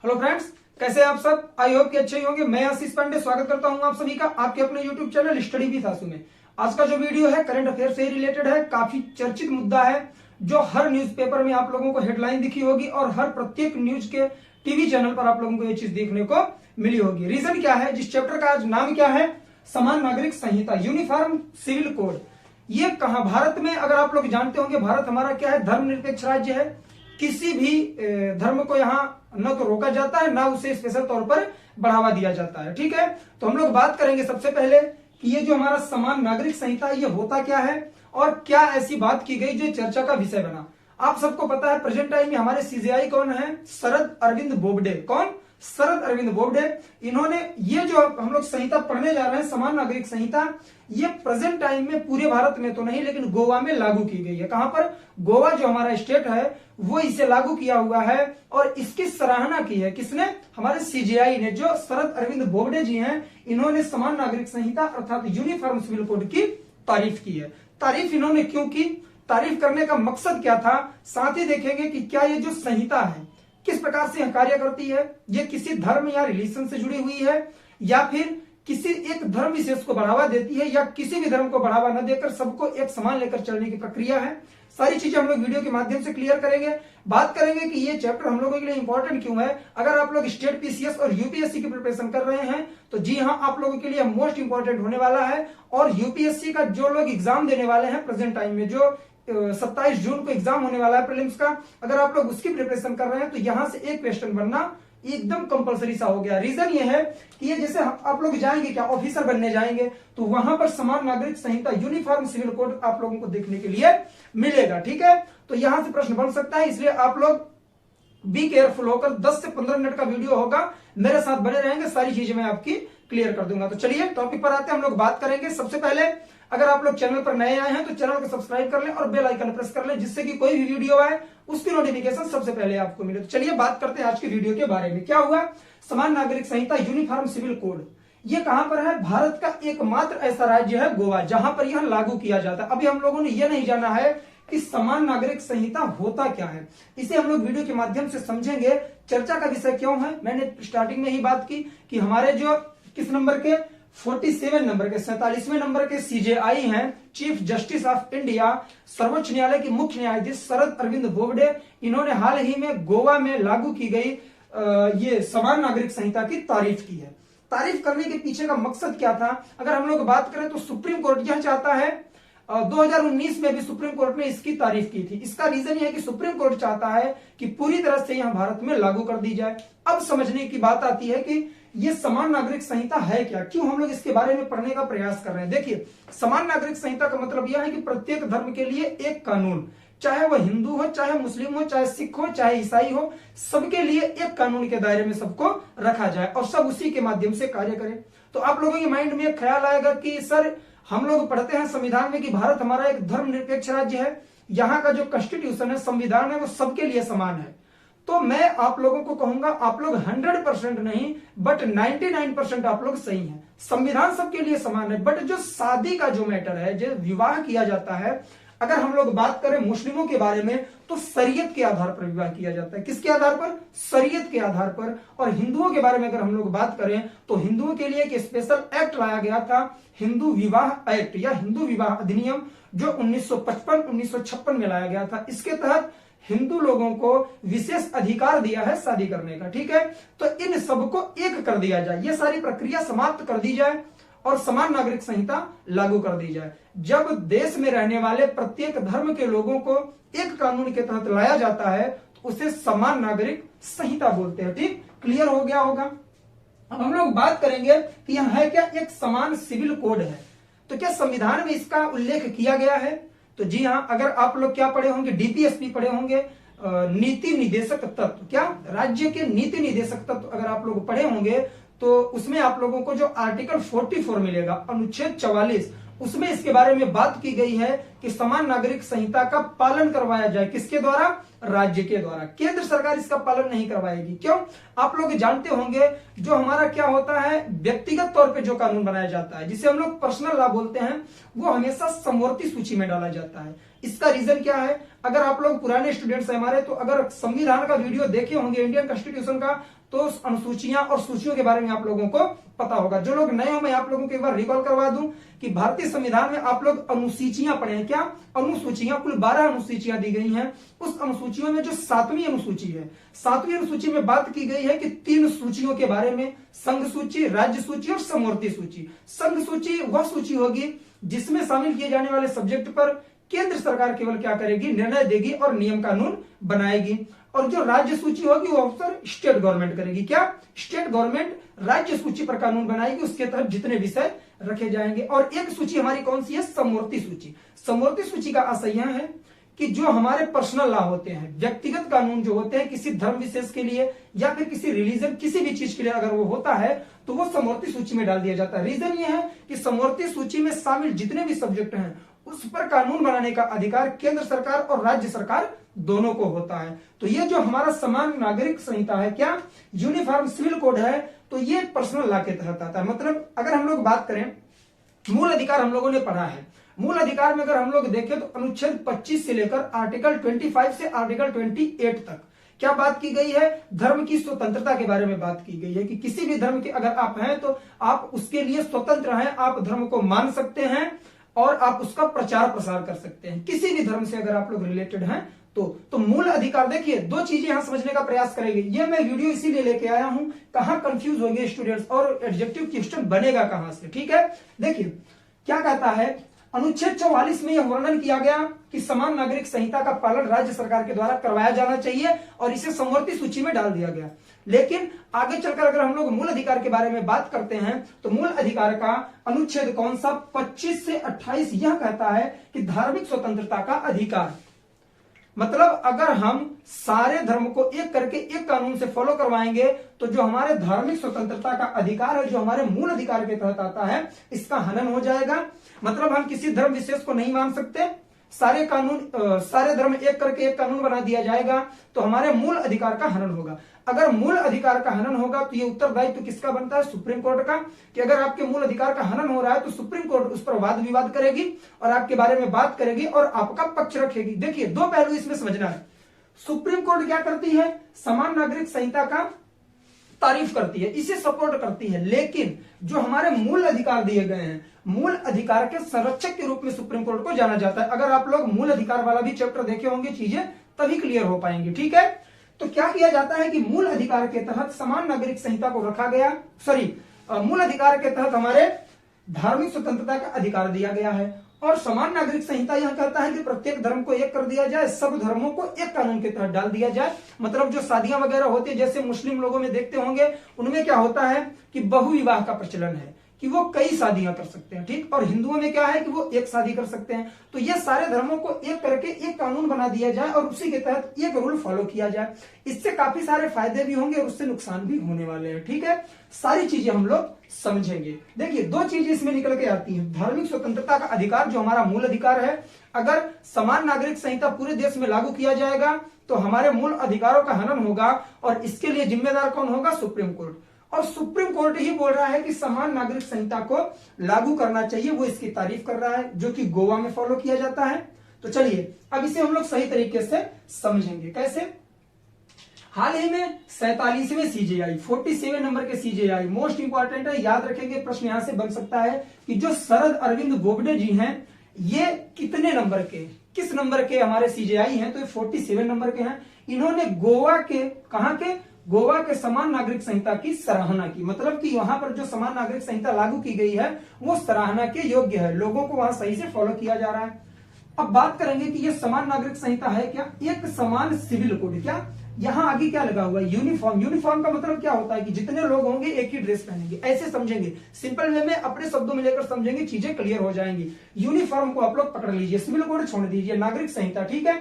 Hello friends, कैसे हैं आप सब। आई होप कि अच्छे ही होंगे। मैं आशीष पांडे स्वागत करता हूं आप सभी का आपके अपने यूट्यूब चैनल स्टडी विद आशु में। आज का जो वीडियो है करंट अफेयर से रिलेटेड है। काफी चर्चित मुद्दा है जो हर न्यूज़पेपर में आप लोगों को हेडलाइन दिखी होगी और हर प्रत्येक न्यूज के टीवी चैनल पर आप लोगों को ये चीज देखने को मिली होगी। रीजन क्या है, जिस चैप्टर का आज नाम क्या है, समान नागरिक संहिता, यूनिफॉर्म सिविल कोड। ये कहां, भारत में, अगर आप लोग जानते होंगे भारत हमारा क्या है, धर्मनिरपेक्ष राज्य है। किसी भी धर्म को यहाँ न तो रोका जाता है, ना उसे स्पेशल तौर पर बढ़ावा दिया जाता है। ठीक है, तो हम लोग बात करेंगे सबसे पहले कि ये जो हमारा समान नागरिक संहिता ये होता क्या है और क्या ऐसी बात की गई जो चर्चा का विषय बना। आप सबको पता है प्रेजेंट टाइम में हमारे सीजेआई कौन है, शरद अरविंद बोबडे। कौन? शरद अरविंद बोबडे। इन्होंने ये जो हम लोग संहिता पढ़ने जा रहे हैं, समान नागरिक संहिता, ये प्रेजेंट टाइम में पूरे भारत में तो नहीं लेकिन गोवा में लागू की गई है। कहां पर? गोवा जो हमारा स्टेट है वो इसे लागू किया हुआ है और इसकी सराहना की है किसने? हमारे सीजेआई ने, जो शरद अरविंद बोबडे जी हैं। इन्होंने समान नागरिक संहिता अर्थात यूनिफॉर्म सिविल कोड की तारीफ की है। तारीफ इन्होंने क्यों की, तारीफ करने का मकसद क्या था, साथ ही देखेंगे कि क्या ये जो संहिता है किस प्रकार से कार्य करती है, ये किसी धर्म या रिलीजन से जुड़ी हुई है या फिर किसी एक धर्म विशेष को बढ़ावा देती है या किसी भी धर्म को बढ़ावा न देकर सबको एक समान लेकर चलने की प्रक्रिया है। सारी चीजें हम लोग वीडियो के माध्यम से क्लियर करेंगे। बात करेंगे कि ये चैप्टर हम लोगों के लिए इंपॉर्टेंट क्यों है। अगर आप लोग स्टेट पीसीएस और यूपीएससी की प्रिपरेशन कर रहे हैं तो जी हाँ, आप लोगों के लिए मोस्ट इंपॉर्टेंट होने वाला है। और यूपीएससी का जो लोग एग्जाम देने वाले हैं प्रेजेंट टाइम में, जो 27 जून को एग्जाम होने वाला है प्रीलिम्स का, अगर आप लोग उसकी प्रिपरेशन कर रहे हैं तो यहां से एक क्वेश्चन बनना एकदम कंपलसरी सा हो गया। रीजन ये है कि ये जैसे आप लोग जाएंगे क्या, ऑफिसर बनने जाएंगे तो वहां पर समान नागरिक संहिता यूनिफॉर्म सिविल कोड आप लोगों को देखने के लिए मिलेगा। ठीक है, तो यहां से प्रश्न बन सकता है, इसलिए आप लोग बी केयरफुल होकर 10 से 15 मिनट का वीडियो होगा, मेरे साथ बने रहेंगे, सारी चीजें मैं आपकी क्लियर कर दूंगा। तो चलिए टॉपिक पर आते हैं, हम लोग बात करेंगे। सबसे पहले अगर आप लोग चैनल पर नए आए हैं तो चैनल को सब्सक्राइब कर लें और बेल आइकन प्रेस कर लें, जिससे कि कोई भी वीडियो आए उसकी नोटिफिकेशन सबसे पहले आपको मिले। तो चलिए बात करते हैं आज की वीडियो के बारे में। क्या हुआ? समान नागरिक संहिता यूनिफॉर्म सिविल कोड, ये कहां पर है? भारत का एकमात्र ऐसा राज्य है गोवा जहां पर यह लागू किया जाता है। अभी हम लोगों ने यह नहीं जाना है कि समान नागरिक संहिता होता क्या है, इसे हम लोग वीडियो के माध्यम से समझेंगे। चर्चा का विषय क्यों है, मैंने स्टार्टिंग में ही बात की कि हमारे जो किस नंबर के 47 नंबर के 47वें नंबर के सीजेआई हैं, चीफ जस्टिस ऑफ इंडिया, सर्वोच्च न्यायालय की मुख्य न्यायाधीश शरद अरविंद बोबडे, इन्होंने हाल ही में गोवा में लागू की गई ये समान नागरिक संहिता की तारीफ की है। तारीफ करने के पीछे का मकसद क्या था, अगर हम लोग बात करें तो सुप्रीम कोर्ट यह चाहता है, 2019 में भी सुप्रीम कोर्ट ने इसकी तारीफ की थी। इसका रीजन यह है कि सुप्रीम कोर्ट चाहता है कि पूरी तरह से यहां भारत में लागू कर दी जाए। अब समझने की बात आती है कि ये समान नागरिक संहिता है क्या, क्यों हम लोग इसके बारे में पढ़ने का प्रयास कर रहे हैं। देखिए, समान नागरिक संहिता का मतलब यह है कि प्रत्येक धर्म के लिए एक कानून, चाहे वह हिंदू हो, चाहे मुस्लिम हो, चाहे सिख हो, चाहे ईसाई हो, सबके लिए एक कानून के दायरे में सबको रखा जाए और सब उसी के माध्यम से कार्य करें। तो आप लोगों के माइंड में एक ख्याल आएगा कि सर, हम लोग पढ़ते हैं संविधान में कि भारत हमारा एक धर्मनिरपेक्ष राज्य है, यहाँ का जो कॉन्स्टिट्यूशन है, संविधान है, वो सबके लिए समान है। तो मैं आप लोगों को कहूंगा, आप लोग 100% नहीं बट 99% आप लोग सही हैं। संविधान सबके लिए समान है, बट जो शादी का जो मैटर है, जो विवाह किया जाता है, अगर हम लोग बात करें मुस्लिमों के बारे में तो शरीयत के आधार पर विवाह किया जाता है। किसके आधार पर? शरीयत के आधार पर। और हिंदुओं के बारे में अगर हम लोग बात करें तो हिंदुओं के लिए एक स्पेशल एक्ट लाया गया था, हिंदू विवाह एक्ट या हिंदू विवाह अधिनियम, जो 1955-1956 में लाया गया था। इसके तहत हिंदू लोगों को विशेष अधिकार दिया है शादी करने का। ठीक है, तो इन सबको एक कर दिया जाए, ये सारी प्रक्रिया समाप्त कर दी जाए और समान नागरिक संहिता लागू कर दी जाए। जब देश में रहने वाले प्रत्येक धर्म के लोगों को एक कानून के तहत लाया जाता है तो उसे समान नागरिक संहिता बोलते हैं। ठीक, क्लियर हो गया होगा। अब हम लोग बात करेंगे कि यह है क्या, एक समान सिविल कोड है। तो क्या संविधान में इसका उल्लेख किया गया है? तो जी हाँ, अगर आप लोग क्या पढ़े होंगे, डीपीएसपी पढ़े होंगे, नीति निदेशक तत्व, क्या राज्य के नीति निदेशक तत्व अगर आप लोग पढ़े होंगे तो उसमें आप लोगों को जो आर्टिकल 44 मिलेगा, अनुच्छेद 44, उसमें इसके बारे में बात की गई है कि समान नागरिक संहिता का पालन करवाया जाए। किसके द्वारा? राज्य के द्वारा। केंद्र सरकार इसका पालन नहीं करवाएगी। क्यों? आप लोग जानते होंगे, जो हमारा क्या होता है, व्यक्तिगत तौर पे जो कानून बनाया जाता है, जिसे हम लोग पर्सनल लॉ बोलते हैं, वो हमेशा समवर्ती सूची में डाला जाता है। इसका रीजन क्या है? अगर आप लोग पुराने स्टूडेंट्स हैं हमारे, तो अगर संविधान का वीडियो देखे होंगे इंडियन कॉन्स्टिट्यूशन का, तो अनुसूचियां और सूचियों के बारे में आप लोगों को पता होगा। जो लोग नए हो, मैं आप लोगों को एक बार रिकॉल करवा दूं कि भारतीय संविधान में आप लोग अनुसूचियां पढ़े हैं क्या? अनुसूचियां, कुल 12 अनुसूचियां दी गई हैं। उस अनुसूचियों में जो 7वीं अनुसूची है, 7वीं अनुसूची में बात की गई है कि 3 सूचियों के बारे में, संघ सूची, राज्य सूची और समवर्ती सूची। संघ सूची वह सूची होगी जिसमें शामिल किए जाने वाले सब्जेक्ट पर केंद्र सरकार केवल क्या करेगी? निर्णय देगी और नियम कानून बनाएगी। और जो राज्य सूची होगी वो अक्सर स्टेट गवर्नमेंट करेगी। क्या? स्टेट गवर्नमेंट राज्य सूची पर कानून बनाएगी, उसके तहत जितने विषय रखे जाएंगे। और एक सूची हमारी कौन सी है? समवर्ती सूची। समवर्ती सूची का आशय यह है कि जो हमारे पर्सनल लॉ होते हैं, व्यक्तिगत कानून जो होते हैं किसी धर्म विशेष के लिए या फिर किसी रिलीजन, किसी भी चीज के लिए अगर वो होता है तो वो समवर्ती सूची में डाल दिया जाता है। रीजन ये है कि समवर्ती सूची में शामिल जितने भी सब्जेक्ट हैं उस पर कानून बनाने का अधिकार केंद्र सरकार और राज्य सरकार दोनों को होता है। तो ये जो हमारा समान नागरिक संहिता है, क्या यूनिफॉर्म सिविल कोड है, तो ये पर्सनल लॉ के तहत आता है। मतलब अगर हम लोग बात करें, मूल अधिकार हम लोगों ने पढ़ा है। मूल अधिकार में अगर हम लोग देखें तो अनुच्छेद 25 से लेकर आर्टिकल 25 से आर्टिकल 28 तक क्या बात की गई है? धर्म की स्वतंत्रता के बारे में बात की गई है कि किसी भी धर्म के अगर आप हैं तो आप उसके लिए स्वतंत्र हैं, आप धर्म को मान सकते हैं और आप उसका प्रचार प्रसार कर सकते हैं, किसी भी धर्म से अगर आप लोग रिलेटेड हैं तो मूल अधिकार। देखिए, 2 चीजें यहां समझने का प्रयास करेंगे। ये मैं वीडियो इसीलिए लेके आया हूं, कहां कंफ्यूज हो गए स्टूडेंट्स और एडजेक्टिव क्वेश्चन बनेगा कहां से। ठीक है, देखिए क्या कहता है अनुच्छेद 44 में यह वर्णन किया गया कि समान नागरिक संहिता का पालन राज्य सरकार के द्वारा करवाया जाना चाहिए और इसे समवर्ती सूची में डाल दिया गया। लेकिन आगे चलकर अगर हम लोग मूल अधिकार के बारे में बात करते हैं तो मूल अधिकार का अनुच्छेद कौन सा? 25 से 28 यह कहता है कि धार्मिक स्वतंत्रता का अधिकार। मतलब अगर हम सारे धर्म को एक करके एक कानून से फॉलो करवाएंगे तो जो हमारे धार्मिक स्वतंत्रता का अधिकार है, जो हमारे मूल अधिकार के तहत आता है, इसका हनन हो जाएगा। मतलब हम किसी धर्म विशेष को नहीं मान सकते, सारे धर्म एक करके एक कानून बना दिया जाएगा तो हमारे मूल अधिकार का हनन होगा। अगर मूल अधिकार का हनन होगा तो ये उत्तरदायित्व किसका बनता है? सुप्रीम कोर्ट का। कि अगर आपके मूल अधिकार का हनन हो रहा है तो सुप्रीम कोर्ट उस पर वाद विवाद करेगी और आपके बारे में बात करेगी और आपका पक्ष रखेगी। देखिए, 2 पहलू इसमें समझना है। सुप्रीम कोर्ट क्या करती है? समान नागरिक संहिता का तारीफ करती है, इसे सपोर्ट करती है, लेकिन जो हमारे मूल अधिकार दिए गए हैं, मूल अधिकार के संरक्षक के रूप में सुप्रीम कोर्ट को जाना जाता है। अगर आप लोग मूल अधिकार वाला भी चैप्टर देखे होंगे, चीजें तभी क्लियर हो पाएंगी। ठीक है, तो क्या किया जाता है कि मूल अधिकार के तहत समान नागरिक संहिता को रखा गया, मूल अधिकार के तहत हमारे धार्मिक स्वतंत्रता का अधिकार दिया गया है। और समान नागरिक संहिता यह कहता है कि प्रत्येक धर्म को एक कर दिया जाए, सब धर्मों को एक कानून के तहत डाल दिया जाए। मतलब जो शादियां वगैरह होती है, जैसे मुस्लिम लोगों में देखते होंगे, उनमें क्या होता है कि बहुविवाह का प्रचलन है कि वो कई शादियां कर सकते हैं। ठीक, और हिंदुओं में क्या है कि वो एक शादी कर सकते हैं। तो ये सारे धर्मों को एक करके एक कानून बना दिया जाए और उसी के तहत एक रूल फॉलो किया जाए। इससे काफी सारे फायदे भी होंगे और उससे नुकसान भी होने वाले हैं। ठीक है, सारी चीजें हम लोग समझेंगे। देखिए, 2 चीजें इसमें निकल के आती हैं। धार्मिक स्वतंत्रता का अधिकार जो हमारा मूल अधिकार है, अगर समान नागरिक संहिता पूरे देश में लागू किया जाएगा तो हमारे मूल अधिकारों का हनन होगा और इसके लिए जिम्मेदार कौन होगा? Supreme court. और सुप्रीम कोर्ट ही बोल रहा है कि समान नागरिक संहिता को लागू करना चाहिए, वो इसकी तारीफ कर रहा है, जो कि गोवा में फॉलो किया जाता है। तो चलिए अब इसे हम लोग सही तरीके से समझेंगे। कैसे? हाल ही में 47वें सीजेआई, 47 नंबर के सीजेआई मोस्ट इंपॉर्टेंट है, याद रखेंगे, प्रश्न यहां से बन सकता है कि जो शरद अरविंद बोबडे जी हैं, ये कितने नंबर के, किस नंबर के हमारे सीजेआई हैं? तो ये 47 नंबर के हैं। इन्होंने गोवा के, कहां के? गोवा के समान नागरिक संहिता की सराहना की। मतलब कि वहां पर जो समान नागरिक संहिता लागू की गई है वो सराहना के योग्य है, लोगों को वहां सही से फॉलो किया जा रहा है। अब बात करेंगे कि ये समान नागरिक संहिता है क्या? एक समान सिविल कोड। क्या यहां आगे क्या लगा हुआ है? यूनिफॉर्म। यूनिफॉर्म का मतलब क्या होता है कि जितने लोग होंगे एक ही ड्रेस पहनेंगे, ऐसे समझेंगे। सिंपल वे में अपने शब्दों में लेकर समझेंगे, चीजें क्लियर हो जाएंगी। यूनिफॉर्म को आप लोग पकड़ लीजिए, सिविल कोड छोड़ दीजिए, नागरिक संहिता। ठीक है,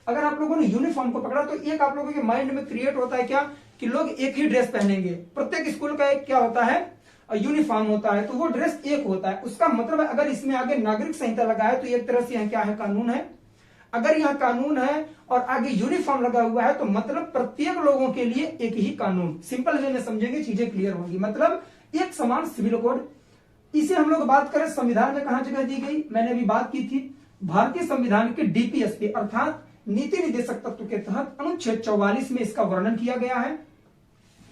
अगर आप लोगों ने यूनिफॉर्म को पकड़ा तो एक आप लोगों के माइंड में क्रिएट होता है क्या कि लोग एक ही ड्रेस पहनेंगे। प्रत्येक स्कूल का एक क्या होता है? यूनिफॉर्म होता है, तो वो ड्रेस एक होता है। उसका मतलब है अगर इसमें आगे नागरिक संहिता लगा है तो एक तरह से यहाँ क्या है? कानून है। अगर यहाँ कानून है और आगे यूनिफॉर्म लगा हुआ है तो मतलब प्रत्येक लोगों के लिए एक ही कानून। सिंपल वे में समझेंगे, चीजें क्लियर होंगी। मतलब एक समान सिविल कोड। इसे हम लोग बात करें संविधान में कहां जगह दी गई, मैंने अभी बात की थी भारतीय संविधान के डीपीएसपी अर्थात नीति निर्देशक तत्व के तहत अनुच्छेद 44 में इसका वर्णन किया गया है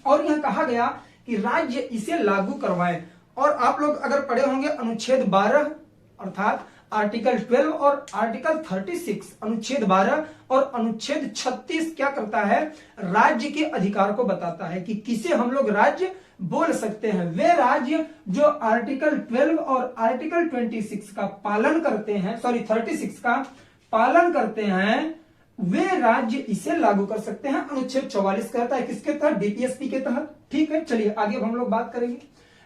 और यह कहा गया कि राज्य इसे लागू करवाएं। और आप लोग अगर पढ़े होंगे अनुच्छेद 12 अर्थात आर्टिकल 12 और आर्टिकल 36, अनुच्छेद 12 और अनुच्छेद 36 क्या करता है, राज्य के अधिकार को बताता है कि किसे हम लोग राज्य बोल सकते हैं। वे राज्य जो आर्टिकल 12 और आर्टिकल 26 का पालन करते हैं, 36 का पालन करते हैं, वे राज्य इसे लागू कर सकते हैं। अनुच्छेद 44 कहता है किसके तहत, डीपीएसपी के तहत। ठीक है, चलिए आगे हम लोग बात करेंगे।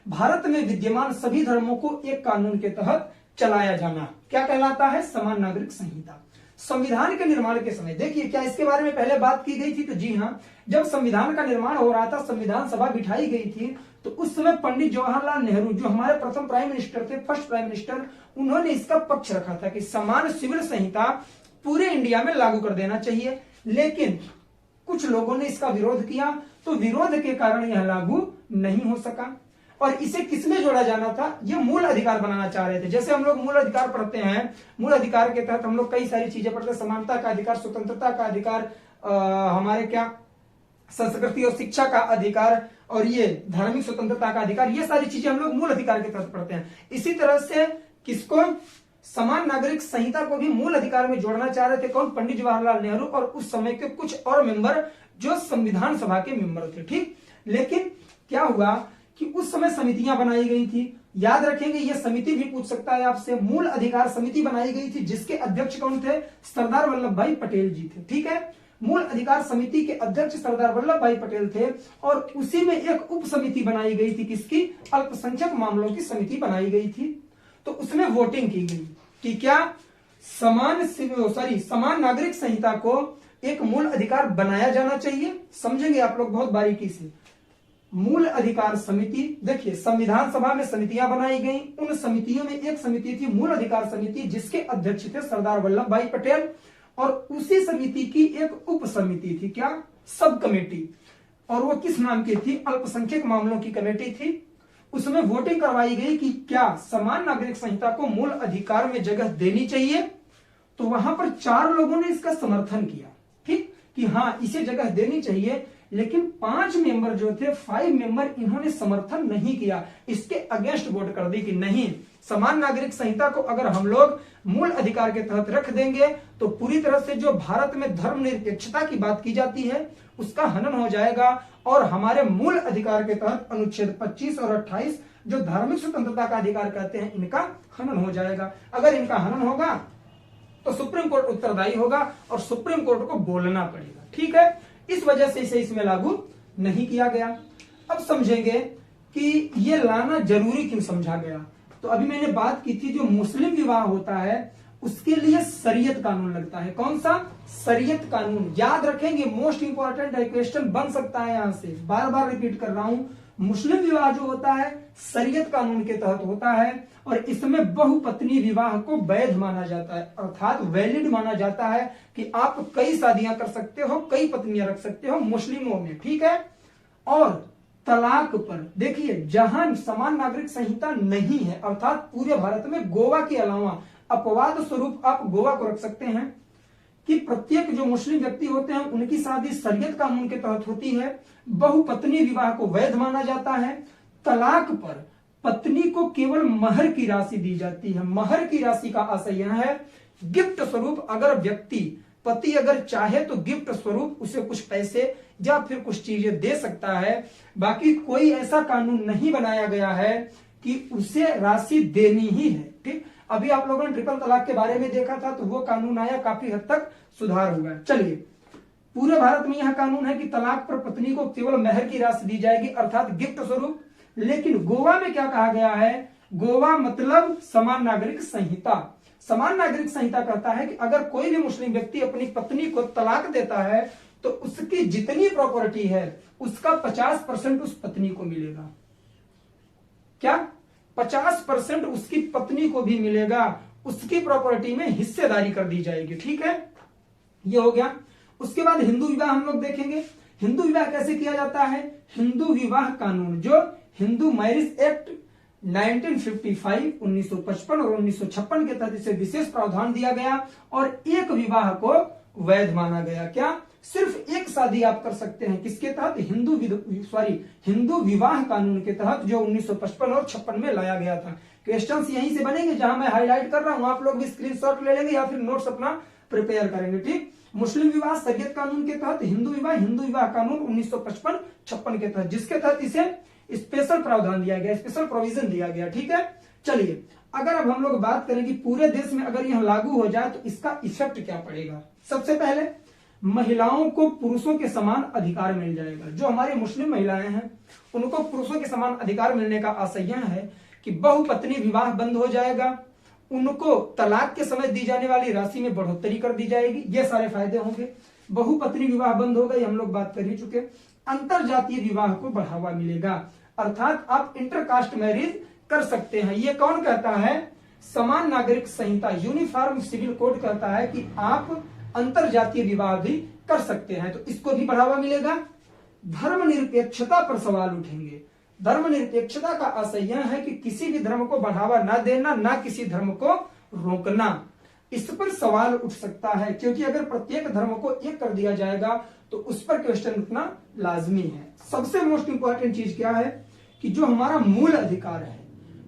भारत में विद्यमान सभी धर्मों को एक कानून के तहत चलाया जाना क्या कहलाता है, समान नागरिक संहिता। संविधान के निर्माण के समय, देखिए क्या इसके बारे में पहले बात की गई थी, तो जी हाँ, जब संविधान का निर्माण हो रहा था, संविधान सभा बिठाई गई थी, तो उस समय पंडित जवाहरलाल नेहरू जो हमारे प्रथम प्राइम मिनिस्टर थे, फर्स्ट प्राइम मिनिस्टर, उन्होंने इसका पक्ष रखा था कि समान सिविल संहिता पूरे इंडिया में लागू कर देना चाहिए। लेकिन कुछ लोगों ने इसका विरोध किया, तो विरोध के कारण यह लागू नहीं हो सका। और इसे किसमें जोड़ा जाना था, ये मूल अधिकार बनाना चाह रहे थे। जैसे हम लोग मूल अधिकार पढ़ते हैं, मूल अधिकार के तहत हम लोग कई सारी चीजें पढ़ते हैं, समानता का अधिकार, स्वतंत्रता का अधिकार, हमारे क्या संस्कृति और शिक्षा का अधिकार, और ये धार्मिक स्वतंत्रता का अधिकार, ये सारी चीजें हम लोग मूल अधिकार के तहत पढ़ते हैं। इसी तरह से किसको, समान नागरिक संहिता को भी मूल अधिकार में जोड़ना चाह रहे थे, कौन, पंडित जवाहरलाल नेहरू और उस समय के कुछ और मेंबर जो संविधान सभा के मेंबर थे। ठीक, लेकिन क्या हुआ कि उस समय समितियां बनाई गई थी। याद रखेंगे, यह समिति भी पूछ सकता है आपसे, मूल अधिकार समिति बनाई गई थी जिसके अध्यक्ष कौन थे, सरदार वल्लभ भाई पटेल जी थे। ठीक है, मूल अधिकार समिति के अध्यक्ष सरदार वल्लभ भाई पटेल थे और उसी में एक उप समिति बनाई गई थी, किसकी, अल्पसंख्यक मामलों की समिति बनाई गई थी। तो उसमें वोटिंग की गई कि क्या समान नागरिक संहिता को एक मूल अधिकार बनाया जाना चाहिए। समझेंगे आप लोग बहुत बारीकी से। मूल अधिकार समिति, देखिए संविधान सभा में समितियां बनाई गई, उन समितियों में एक समिति थी मूल अधिकार समिति जिसके अध्यक्ष थे सरदार वल्लभ भाई पटेल, और उसी समिति की एक उप समिति थी, क्या, सब कमेटी, और वो किस नाम की थी, अल्पसंख्यक मामलों की कमेटी थी। उसमें वोटिंग करवाई गई कि क्या समान नागरिक संहिता को मूल अधिकार में जगह देनी चाहिए। तो वहां पर 4 लोगों ने इसका समर्थन किया, ठीक, कि हाँ इसे जगह देनी चाहिए। लेकिन 5 मेंबर जो थे, 5 मेंबर, इन्होंने समर्थन नहीं किया, इसके अगेंस्ट वोट कर दी कि नहीं, समान नागरिक संहिता को अगर हम लोग मूल अधिकार के तहत रख देंगे तो पूरी तरह से जो भारत में धर्मनिरपेक्षता की बात की जाती है उसका हनन हो जाएगा और हमारे मूल अधिकार के तहत अनुच्छेद 25 और 28 जो धार्मिक स्वतंत्रता का अधिकार कहते हैं, इनका हनन हो जाएगा। अगर इनका हनन होगा तो सुप्रीम कोर्ट उत्तरदायी होगा और सुप्रीम कोर्ट को बोलना पड़ेगा। ठीक है, इस वजह से इसे इसमें लागू नहीं किया गया। अब समझेंगे कि ये लाना जरूरी क्यों समझा गया। तो अभी मैंने बात की थी, जो मुस्लिम विवाह होता है उसके लिए शरीयत कानून लगता है। कौन सा, शरीयत कानून। याद रखेंगे, मोस्ट इंपॉर्टेंट है, क्वेश्चन बन सकता है यहां से, बार बार रिपीट कर रहा हूं। मुस्लिम विवाह जो होता है शरीयत कानून के तहत होता है और इसमें बहुपत्नी विवाह को वैध माना जाता है, अर्थात वैलिड माना जाता है कि आप कई शादियां कर सकते हो, कई पत्नियां रख सकते हो मुस्लिमों में। ठीक है, और तलाक पर देखिए, जहां समान नागरिक संहिता नहीं है, अर्थात पूरे भारत में गोवा के अलावा अपवाद स्वरूप आप गोवा को रख सकते हैं कि प्रत्येक जो मुस्लिम व्यक्ति होते हैं उनकी शादी शरीयत कानून के तहत होती है। बहुपत्नी विवाह को वैध माना जाता है। तलाक पर पत्नी को केवल महर की राशि दी जाती है। महर की राशि का आशय यह है गिफ्ट स्वरूप, अगर व्यक्ति पति अगर चाहे तो गिफ्ट स्वरूप उसे कुछ पैसे या फिर कुछ चीजें दे सकता है। बाकी कोई ऐसा कानून नहीं बनाया गया है कि उसे राशि देनी ही है। ठीक, अभी आप लोगों ने ट्रिपल तलाक के बारे में देखा था, तो वो कानून आया, काफी हद तक सुधार हुआ। चलिए, पूरे भारत में यह कानून है कि तलाक पर पत्नी को केवल महर की राशि दी जाएगी, अर्थात गिफ्ट स्वरूप। लेकिन गोवा में क्या कहा गया है, गोवा मतलब समान नागरिक संहिता। समान नागरिक संहिता कहता है कि अगर कोई भी मुस्लिम व्यक्ति अपनी पत्नी को तलाक देता है तो उसकी जितनी प्रॉपर्टी है उसका 50% उस पत्नी को मिलेगा। क्या, 50% उसकी पत्नी को भी मिलेगा, उसकी प्रॉपर्टी में हिस्सेदारी कर दी जाएगी। ठीक है, ये हो गया। उसके बाद हिंदू विवाह हम लोग देखेंगे। हिंदू विवाह कैसे किया जाता है। हिंदू विवाह कानून जो हिंदू मैरिज एक्ट 1955, 1955 और 1956 के तहत इसे विशेष प्रावधान दिया गया और एक विवाह को वैध माना गया। क्या? सिर्फ एक शादी आप कर सकते हैं, किसके तहत? हिंदू विवाह कानून के तहत, जो 1955 और 56 में लाया गया था। क्वेश्चंस यहीं से बनेंगे जहां मैं हाईलाइट कर रहा हूं, आप लोग भी स्क्रीनशॉट ले लेंगे या फिर नोट्स अपना प्रिपेयर करेंगे। ठीक, मुस्लिम विवाह शरीयत कानून के तहत, हिंदू विवाह कानून 1955-56 के तहत, जिसके तहत इसे स्पेशल प्रावधान दिया गया, स्पेशल प्रोविजन दिया गया। ठीक है, चलिए अगर अब हम लोग बात करें कि पूरे देश में अगर यह लागू हो जाए तो इसका इफेक्ट क्या पड़ेगा। सबसे पहले महिलाओं को पुरुषों के समान अधिकार मिल जाएगा। जो हमारी मुस्लिम महिलाएं हैं उनको पुरुषों के समान अधिकार मिलने का आशय यह है कि बहुपत्नी विवाह बंद हो जाएगा, उनको तलाक के समय दी जाने वाली राशि में बढ़ोतरी कर दी जाएगी, ये सारे फायदे होंगे। बहुपत्नी विवाह बंद हो गई, हम लोग बात कर ही चुके। अंतरजातीय विवाह को बढ़ावा मिलेगा, अर्थात आप इंटरकास्ट मैरिज कर सकते हैं। ये कौन कहता है? समान नागरिक संहिता, यूनिफॉर्म सिविल कोड कहता है कि आप अंतरजातीय विवाह भी कर सकते हैं, तो इसको भी बढ़ावा मिलेगा। धर्मनिरपेक्षता पर सवाल उठेंगे। धर्मनिरपेक्षता का आशय यह है कि किसी भी धर्म को बढ़ावा न देना, ना किसी धर्म को रोकना। इस पर सवाल उठ सकता है, क्योंकि अगर प्रत्येक धर्म को एक कर दिया जाएगा तो उस पर क्वेश्चन उठना लाजमी है। सबसे मोस्ट इंपॉर्टेंट चीज क्या है कि जो हमारा मूल अधिकार है,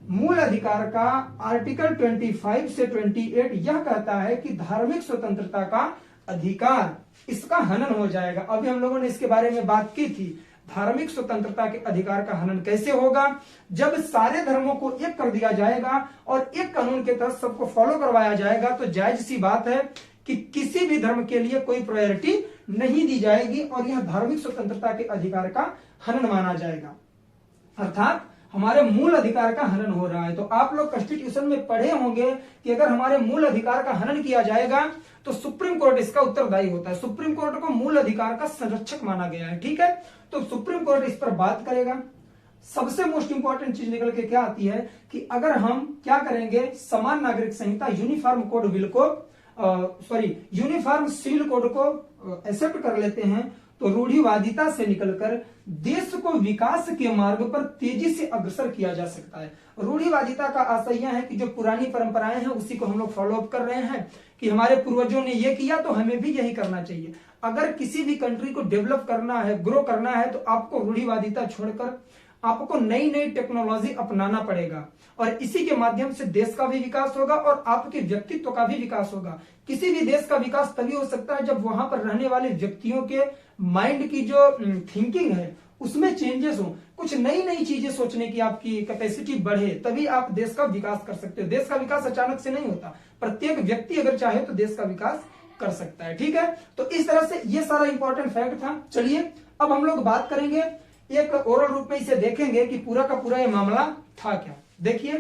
मूल अधिकार का आर्टिकल 25 से 28 यह कहता है कि धार्मिक स्वतंत्रता का अधिकार, इसका हनन हो जाएगा। अभी हम लोगों ने इसके बारे में बात की थी। धार्मिक स्वतंत्रता के अधिकार का हनन कैसे होगा? जब सारे धर्मों को एक कर दिया जाएगा और एक कानून के तहत सबको फॉलो करवाया जाएगा, तो जायज सी बात है कि किसी भी धर्म के लिए कोई प्रायोरिटी नहीं दी जाएगी और यह धार्मिक स्वतंत्रता के अधिकार का हनन माना जाएगा, अर्थात हमारे मूल अधिकार का हनन हो रहा है। तो आप लोग कॉन्स्टिट्यूशन में पढ़े होंगे कि अगर हमारे मूल अधिकार का हनन किया जाएगा तो सुप्रीम कोर्ट इसका उत्तरदायी होता है। सुप्रीम कोर्ट को मूल अधिकार का संरक्षक माना गया है। ठीक है, तो सुप्रीम कोर्ट इस पर बात करेगा। सबसे मोस्ट इंपॉर्टेंट चीज निकल के क्या आती है कि अगर हम क्या करेंगे, समान नागरिक संहिता यूनिफॉर्म कोड बिल को यूनिफॉर्म सिविल कोड को एक्सेप्ट कर लेते हैं तो रूढ़िवादिता से निकलकर देश को विकास के मार्ग पर तेजी से अग्रसर किया जा सकता है। रूढ़िवादिता का आशय यह है कि जो पुरानी परंपराएं हैं उसी को हम लोग फॉलो अप कर रहे हैं कि हमारे पूर्वजों ने ये किया तो हमें भी यही करना चाहिए। अगर किसी भी कंट्री को डेवलप करना है, ग्रो करना है, तो आपको रूढ़िवादिता छोड़कर आपको नई नई टेक्नोलॉजी अपनाना पड़ेगा और इसी के माध्यम से देश का भी विकास होगा और आपके व्यक्तित्व का भी विकास होगा। किसी भी देश का विकास तभी हो सकता है जब वहां पर रहने वाले व्यक्तियों के माइंड की जो थिंकिंग है उसमें चेंजेस हो, कुछ नई नई चीजें सोचने की आपकी कैपेसिटी बढ़े, तभी आप देश का विकास कर सकते हो। देश का विकास अचानक से नहीं होता, प्रत्येक व्यक्ति अगर चाहे तो देश का विकास कर सकता है। ठीक है, तो इस तरह से ये सारा इंपॉर्टेंट फैक्ट था। चलिए अब हम लोग बात करेंगे, एक ओरल रूप में इसे देखेंगे कि पूरा का पूरा ये मामला था क्या। देखिए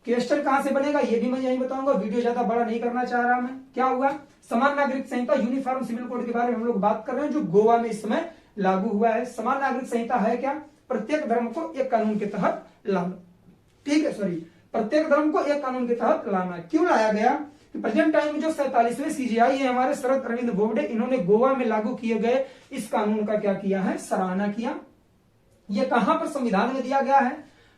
क्वेश्चन कहां से बनेगा ये भी मैं यही बताऊंगा, वीडियो ज्यादा बड़ा नहीं करना चाह रहा मैं। क्या हुआ, समान नागरिक संहिता यूनिफॉर्म सिविल कोड के बारे में हम लोग बात कर रहे हैं जो गोवा में इस समय लागू हुआ है। समान नागरिक संहिता है क्या, प्रत्येक धर्म को एक कानून के तहत लाना। ठीक है, प्रत्येक धर्म को एक कानून के तहत लाना। क्यों लाया गया कि प्रेजेंट टाइम में जो 47वें सीजीआई है हमारे शरद अरविंद बोबडे, इन्होंने गोवा में लागू किए गए इस कानून का क्या किया है, सराहना किया। ये कहां पर संविधान में दिया गया है,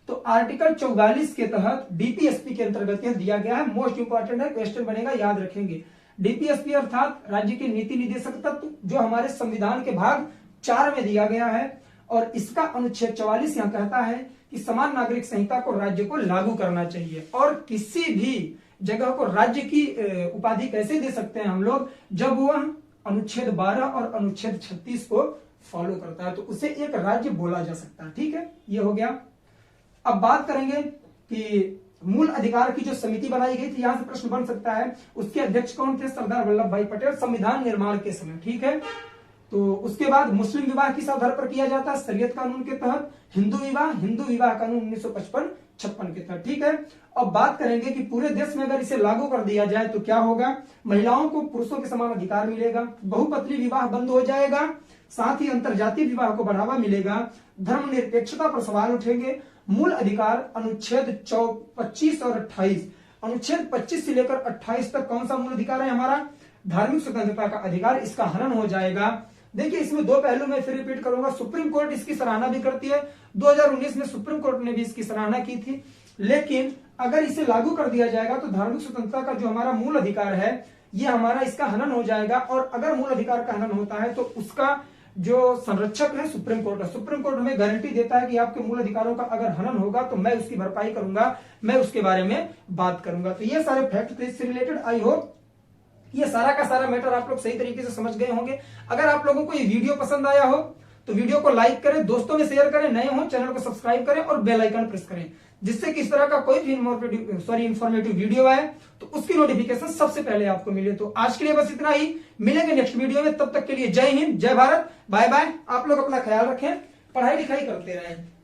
तो आर्टिकल 44 के तहत डीपीएसपी के अंतर्गत यह दिया गया है। मोस्ट इंपॉर्टेंट है, क्वेश्चन बनेगा, याद रखेंगे। डीपीएसपी अर्थात राज्य के नीति निदेशक तत्व, जो हमारे संविधान के भाग 4 में दिया गया है और इसका अनुच्छेद 44 यहां कहता है कि समान नागरिक संहिता को राज्य को लागू करना चाहिए। और किसी भी जगह को राज्य की उपाधि कैसे दे सकते हैं हम लोग, जब वह अनुच्छेद 12 और अनुच्छेद 36 को फॉलो करता है तो उसे एक राज्य बोला जा सकता है। ठीक है, ये हो गया। अब बात करेंगे कि मूल अधिकार की जो समिति बनाई गई थी, यहां से प्रश्न बन सकता है, उसके अध्यक्ष कौन थे, सरदार वल्लभ भाई पटेल, संविधान निर्माण के समय। ठीक है, तो उसके बाद मुस्लिम विवाह किस आधार पर किया जाता है, शरीयत कानून के तहत। हिंदू विवाह कानून 1955-56 के तहत। ठीक है, अब बात करेंगे कि पूरे देश में अगर इसे लागू कर दिया जाए तो क्या होगा, महिलाओं को पुरुषों के समान अधिकार मिलेगा, बहुपत्नी विवाह बंद हो जाएगा, साथ ही अंतरजातीय विवाह को बढ़ावा मिलेगा, धर्मनिरपेक्षता पर सवाल उठेंगे, मूल अधिकार अनुच्छेद 25 और 28, अनुच्छेद 25 से लेकर 28 तक कौन सा मूल अधिकार है हमारा, धार्मिक स्वतंत्रता का अधिकार, इसका हनन हो जाएगा। देखिए इसमें दो पहलू मैं फिर रिपीट करूंगा, सुप्रीम कोर्ट इसकी सराहना भी करती है, 2019 में सुप्रीम कोर्ट ने भी इसकी सराहना की थी। लेकिन अगर इसे लागू कर दिया जाएगा तो धार्मिक स्वतंत्रता का जो हमारा मूल अधिकार है ये हमारा इसका हनन हो जाएगा। और अगर मूल अधिकार का हनन होता है तो उसका जो संरक्षक है सुप्रीम कोर्ट है, सुप्रीम कोर्ट हमें गारंटी देता है कि आपके मूल अधिकारों का अगर हनन होगा तो मैं उसकी भरपाई करूंगा, मैं उसके बारे में बात करूंगा। तो ये सारे फैक्ट थे इससे रिलेटेड। आई होप ये सारा का सारा मैटर आप लोग सही तरीके से समझ गए होंगे। अगर आप लोगों को ये वीडियो पसंद आया हो तो वीडियो को लाइक करें, दोस्तों में शेयर करें, नए हो चैनल को सब्सक्राइब करें और बेल आइकन प्रेस करें, जिससे कि इस तरह का कोई भी इंफॉर्मेटिव वीडियो आए तो उसकी नोटिफिकेशन सबसे पहले आपको मिले। तो आज के लिए बस इतना ही, मिलेंगे नेक्स्ट वीडियो में, तब तक के लिए जय हिंद, जय भारत, बाय बाय। आप लोग अपना ख्याल रखें, पढ़ाई लिखाई करते रहें।